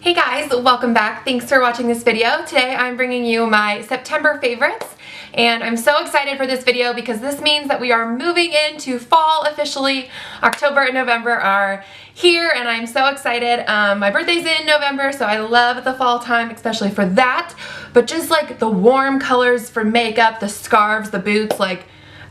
Hey guys, welcome back. Thanks for watching this video. Today I'm bringing you my September favorites, and I'm so excited for this video because this means that we are moving into fall officially. October and November are here and I'm so excited. My birthday's in November, so I love the fall time, especially for that. But just like the warm colors for makeup, the scarves, the boots, like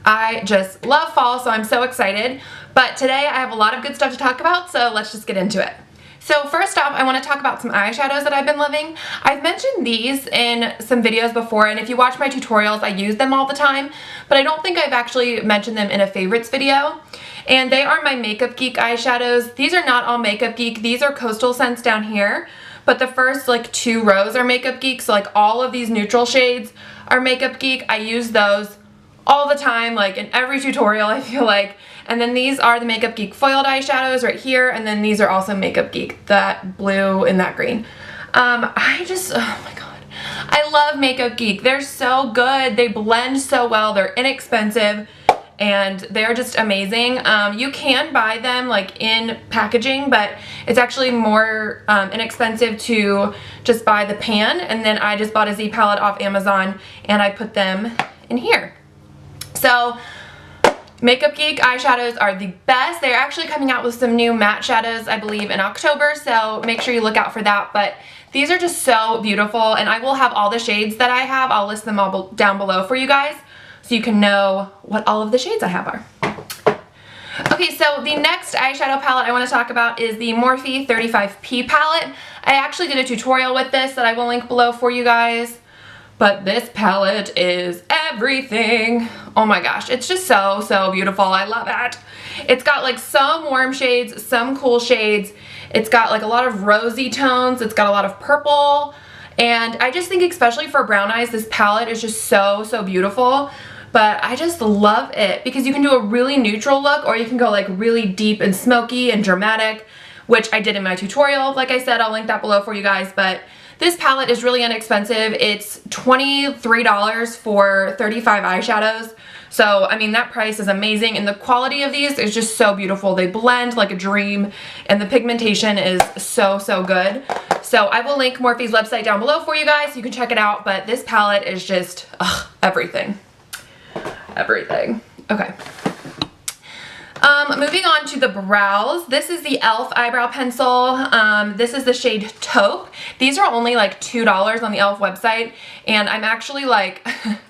I just love fall, so I'm so excited. But today I have a lot of good stuff to talk about, so let's just get into it. So first off, I want to talk about some eyeshadows that I've been loving. I've mentioned these in some videos before, and if you watch my tutorials, I use them all the time, but I don't think I've actually mentioned them in a favorites video. And they are my Makeup Geek eyeshadows. These are not all Makeup Geek. These are Coastal Scents down here, but the first like 2 rows are Makeup Geek, so like all of these neutral shades are Makeup Geek. I use those all the time, like in every tutorial I feel like. And then these are the Makeup Geek foiled eyeshadows right here, and then these are also Makeup Geek, that blue and that green. Oh my god, I love Makeup Geek. They're so good. They blend so well. They're inexpensive and they're just amazing. You can buy them like in packaging, but it's actually more inexpensive to just buy the pan, and then I just bought a Z palette off Amazon and I put them in here. So Makeup Geek eyeshadows are the best. They're actually coming out with some new matte shadows, I believe, in October, so make sure you look out for that. But these are just so beautiful, and I will have all the shades that I have. I'll list them all down below for you guys so you can know what all of the shades I have are. Okay, so the next eyeshadow palette I want to talk about is the Morphe 35P palette. I actually did a tutorial with this that I will link below for you guys. But this palette is everything. Oh my gosh, it's just so beautiful. I love it. It's got like some warm shades, some cool shades. It's got like a lot of rosy tones. It's got a lot of purple. And I just think especially for brown eyes, this palette is just so beautiful. But I just love it because you can do a really neutral look, or you can go like really deep and smoky and dramatic, which I did in my tutorial. Like I said, I'll link that below for you guys. But this palette is really inexpensive. It's $23 for 35 eyeshadows. So, I mean, that price is amazing, and the quality of these is just so beautiful. They blend like a dream, and the pigmentation is so good. So I will link Morphe's website down below for you guys so you can check it out, but this palette is just everything. Everything. Okay. Moving on to the brows. This is the e.l.f. eyebrow pencil. This is the shade Taupe. These are only like $2 on the e.l.f. website, and I'm actually like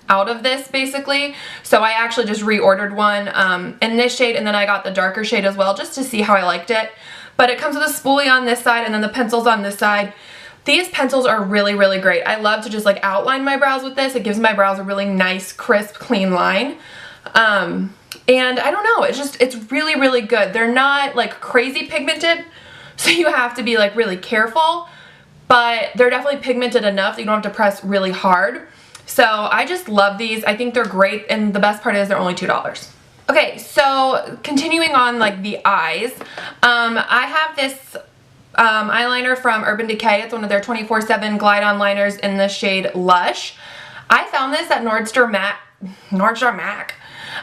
out of this basically. So I actually just reordered one in this shade, and then I got the darker shade as well just to see how I liked it. But it comes with a spoolie on this side and then the pencils on this side. These pencils are really great. I love to just like outline my brows with this. It gives my brows a really nice, crisp, clean line. And I don't know, it's really good. They're not like crazy pigmented, so you have to be like really careful, but they're definitely pigmented enough that you don't have to press really hard. So I just love these. I think they're great, and the best part is they're only $2. Okay, so continuing on like the eyes, I have this eyeliner from Urban Decay. It's one of their 24/7 glide on liners in the shade Lush. I found this at Nordstrom Rack.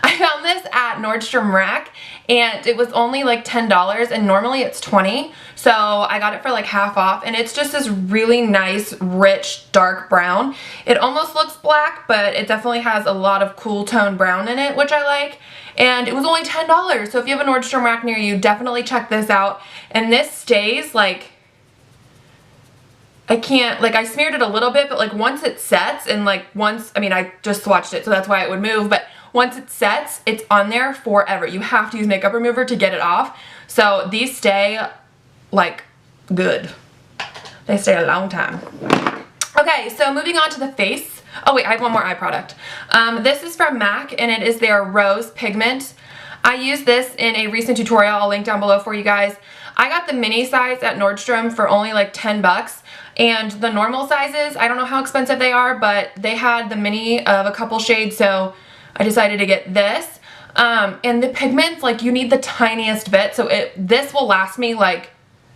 I found this at Nordstrom Rack, and it was only like $10, and normally it's $20. So I got it for like half off, and it's just this really nice, rich, dark brown. It almost looks black, but it definitely has a lot of cool tone brown in it, which I like. And it was only $10. So if you have a Nordstrom Rack near you, definitely check this out. And this stays like, I smeared it a little bit, but like once it sets, and like once, I mean, I just swatched it, so that's why it would move, but once it sets, it's on there forever. You have to use makeup remover to get it off. So these stay like good. They stay a long time. Okay, so moving on to the face. Oh wait, I have one more eye product. This is from MAC, and it is their Rose Pigment. I used this in a recent tutorial. I'll link down below for you guys. I got the mini size at Nordstrom for only like 10 bucks. And the normal sizes, I don't know how expensive they are, but they had the mini of a couple shades, so I decided to get this. And the pigments, like, you need the tiniest bit, so this will last me like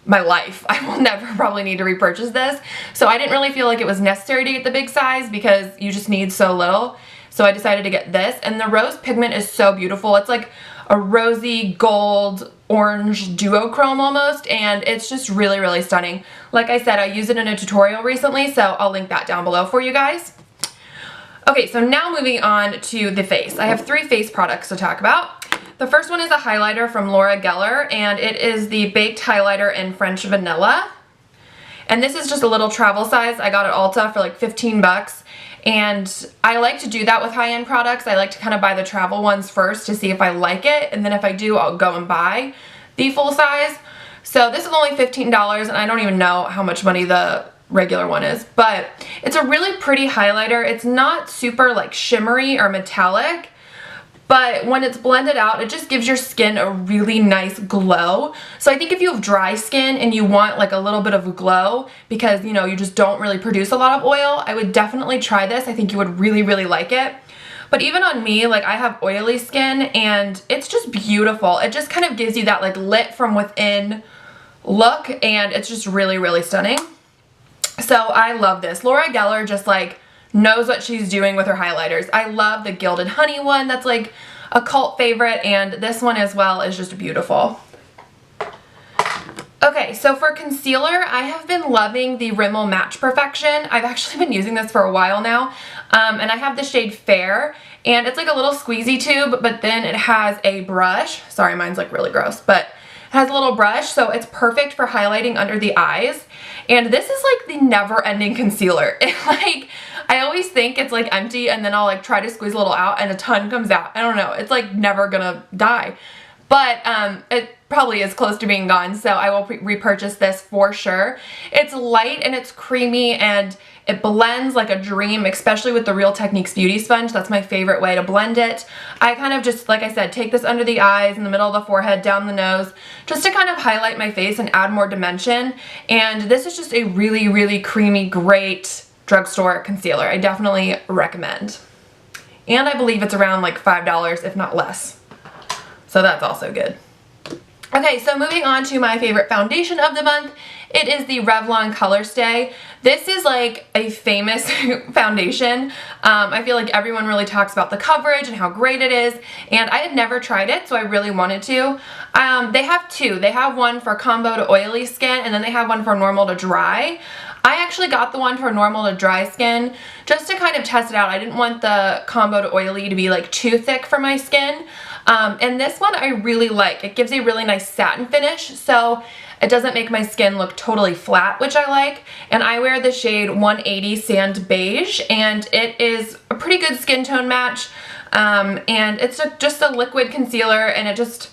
my life. I will never probably need to repurchase this. So I didn't really feel like it was necessary to get the big size because you just need so little. So I decided to get this, and the Rose Pigment is so beautiful. It's like a rosy gold orange duochrome almost, and it's just really, really stunning. Like I said, I used it in a tutorial recently, so I'll link that down below for you guys. Okay, so now moving on to the face. I have 3 face products to talk about. The first one is a highlighter from Laura Geller, and it is the Baked Highlighter in French Vanilla. And this is just a little travel size. I got it at Ulta for like 15 bucks. And I like to do that with high-end products. I like to kind of buy the travel ones first to see if I like it. And then if I do, I'll go and buy the full size. So this is only $15, and I don't even know how much money the regular one is. But it's a really pretty highlighter. It's not super like shimmery or metallic. But when it's blended out, it just gives your skin a really nice glow. So I think if you have dry skin and you want like a little bit of a glow because, you know, you just don't really produce a lot of oil, I would definitely try this. I think you would really, really like it. But even on me, like I have oily skin and it's just beautiful. It just kind of gives you that like lit from within look, and it's just really, really stunning. So I love this. Laura Geller just like knows what she's doing with her highlighters. I love the Gilded Honey one. That's like a cult favorite, and this one as well is just beautiful. Okay, so for concealer, I have been loving the Rimmel Match Perfection. I've actually been using this for a while now, and I have the shade Fair, and it's like a little squeezy tube, but then it has a brush. Sorry, mine's like really gross, but it has a little brush, so it's perfect for highlighting under the eyes. And this is like the never-ending concealer. I always think it's like empty, and then I'll like try to squeeze a little out and a ton comes out. I don't know, it's like never gonna die. But it probably is close to being gone, so I will repurchase this for sure. It's light and it's creamy and it blends like a dream, especially with the Real Techniques Beauty Sponge. That's my favorite way to blend it. I kind of just, like I said, take this under the eyes, in the middle of the forehead, down the nose, just to kind of highlight my face and add more dimension. And this is just a really, really creamy, great drugstore concealer. I definitely recommend. And I believe it's around like $5, if not less. So that's also good. Okay, so moving on to my favorite foundation of the month. It is the Revlon Colorstay. This is like a famous foundation. I feel like everyone really talks about the coverage and how great it is, and I had never tried it, so I really wanted to. They have 2. They have one for combo to oily skin, and then they have one for normal to dry. I actually got the one for normal to dry skin just to kind of test it out. I didn't want the combo to oily to be like too thick for my skin. And this one I really like. It gives a really nice satin finish, so it doesn't make my skin look totally flat, which I like. And I wear the shade 180 Sand Beige, and it is a pretty good skin tone match. And it's just a liquid concealer, and it just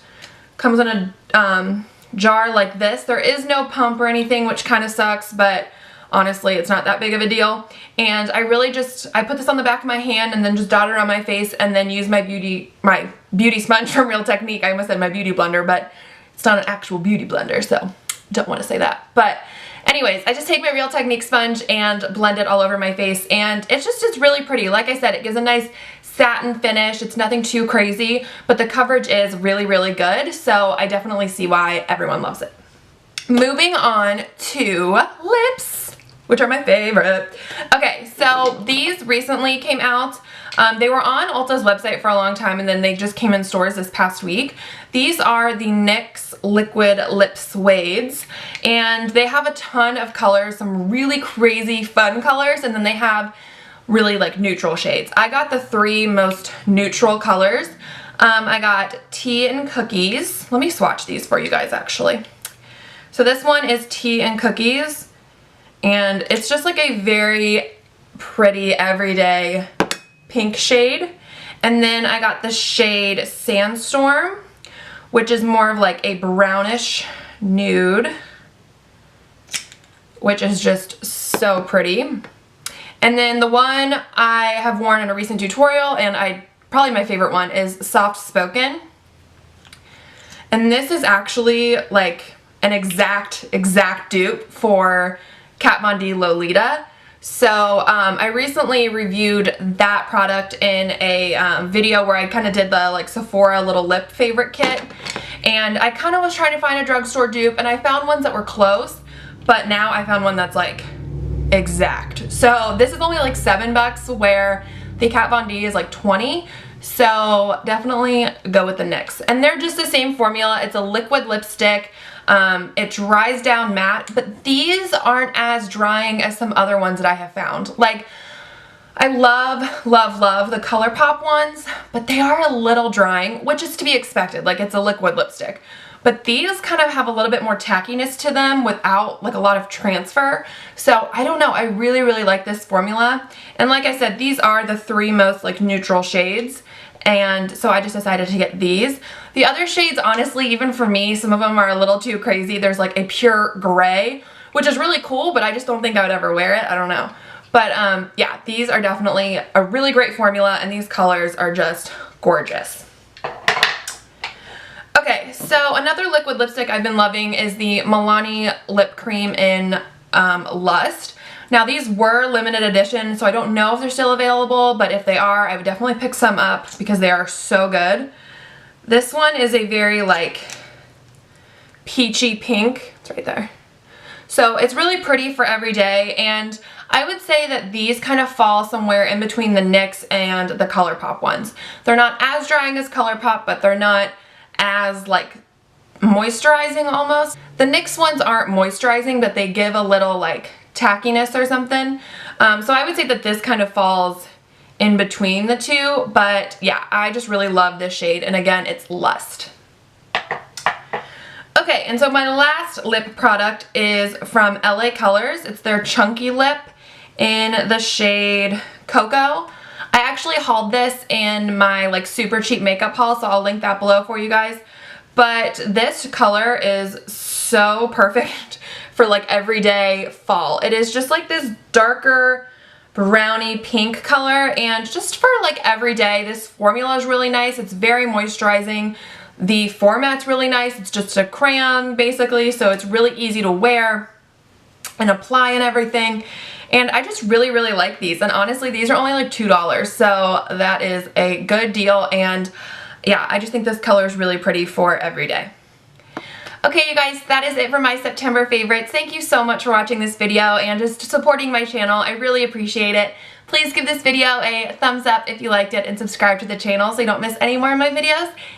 comes in a jar like this. There is no pump or anything, which kind of sucks, but honestly, it's not that big of a deal. And I really I put this on the back of my hand and then just dot it around my face, and then use my beauty sponge from Real Technique. I almost said my beauty blender, but it's not an actual beauty blender, so don't want to say that. But anyways, I just take my Real Technique sponge and blend it all over my face, and it's really pretty. Like I said, it gives a nice satin finish. It's nothing too crazy, but the coverage is really, really good, so I definitely see why everyone loves it. Moving on to lips, which are my favorite. Okay, so these recently came out. They were on Ulta's website for a long time, and then they just came in stores this past week. These are the NYX Liquid Lip Suedes, and they have a ton of colors, some really crazy fun colors, and then they have really like neutral shades. I got the 3 most neutral colors. I got Tea and Cookies. Let me swatch these for you guys actually. So this one is Tea and Cookies, and it's just like a very pretty everyday pink shade. And then I got the shade Sandstorm, which is more of like a brownish nude, which is just so pretty. And then the one I have worn in a recent tutorial, and probably my favorite one, is Soft Spoken. And this is actually like an exact dupe for Kat Von D Lolita. So I recently reviewed that product in a video where I kind of did the like Sephora little lip favorite kit, and I kind of was trying to find a drugstore dupe, and I found ones that were close, but now I found one that's like exact. So this is only like $7, where the Kat Von D is like 20. So definitely go with the NYX. And they're just the same formula. It's a liquid lipstick. It dries down matte, but these aren't as drying as some other ones that I have found. Like, I love, love, love the ColourPop ones, but they are a little drying, which is to be expected. Like, it's a liquid lipstick. But these kind of have a little bit more tackiness to them without like a lot of transfer. So I don't know, I really, really like this formula. And like I said, these are the 3 most like neutral shades. And so I just decided to get these. The other shades, honestly, even for me, some of them are a little too crazy. There's like a pure gray, which is really cool, but I just don't think I would ever wear it. I don't know. But yeah, these are definitely a really great formula, and these colors are just gorgeous. Okay, so another liquid lipstick I've been loving is the Milani Lip Cream in Lust. Now these were limited edition, so I don't know if they're still available, but if they are, I would definitely pick some up because they are so good. This one is a very like peachy pink. It's right there. So it's really pretty for every day, and I would say that these kind of fall somewhere in between the NYX and the ColourPop ones. They're not as drying as ColourPop, but they're not as like moisturizing almost. The NYX ones aren't moisturizing, but they give a little like tackiness or something. So I would say that this kind of falls in between the two, but yeah, I just really love this shade, and again, it's Lust. Okay, and so my last lip product is from LA Colors. It's their Chunky Lip in the shade Cocoa. I actually hauled this in my like super cheap makeup haul, so I'll link that below for you guys. But this color is so perfect for like everyday fall. It is just like this darker brownie pink color, and just for like everyday, this formula is really nice. It's very moisturizing. The format's really nice. It's just a crayon basically, so it's really easy to wear and apply and everything. And I just really, really like these. And honestly, these are only like $2, so that is a good deal. And yeah, I just think this color is really pretty for every day. Okay, you guys, that is it for my September favorites. Thank you so much for watching this video and just supporting my channel. I really appreciate it. Please give this video a thumbs up if you liked it, and subscribe to the channel so you don't miss any more of my videos.